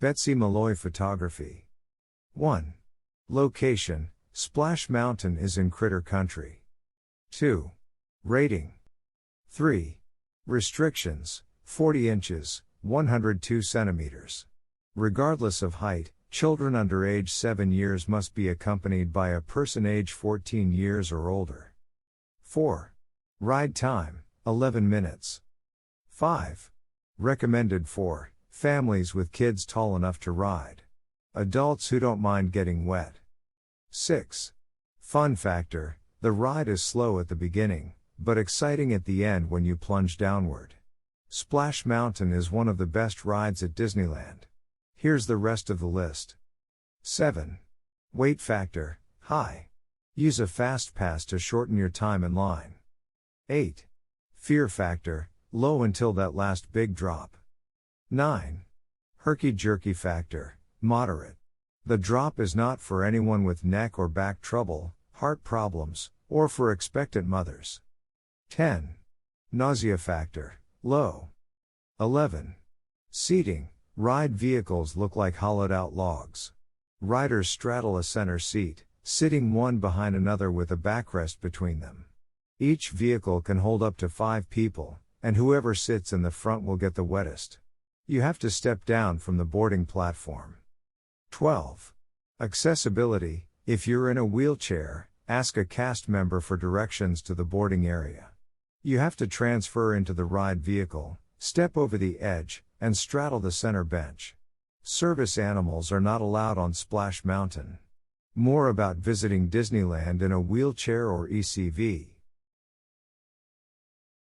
Betsy Malloy Photography. 1. Location, Splash Mountain is in Critter Country. 2. Rating. 3. Restrictions, 40 inches, 102 centimeters. Regardless of height, children under age 7 years must be accompanied by a person age 14 years or older. 4. Ride time, 11 minutes. 5. Recommended for families with kids tall enough to ride. Adults who don't mind getting wet. 6. Fun factor, the ride is slow at the beginning, but exciting at the end when you plunge downward. Splash Mountain is one of the best rides at Disneyland. Here's the rest of the list. 7. Weight factor, high. Use a Fastpass to shorten your time in line. 8. Fear factor, low until that last big drop. 9. Herky-Jerky Factor, moderate. The drop is not for anyone with neck or back trouble, heart problems, or for expectant mothers. 10. Nausea Factor, low. 11. Seating, ride vehicles look like hollowed out logs. Riders straddle a center seat, sitting one behind another with a backrest between them. Each vehicle can hold up to 5 people, and whoever sits in the front will get the wettest. You have to step down from the boarding platform. 12. Accessibility, if you're in a wheelchair, ask a cast member for directions to the boarding area. You have to transfer into the ride vehicle, step over the edge, and straddle the center bench. Service animals are not allowed on Splash Mountain. More about visiting Disneyland in a wheelchair or ECV.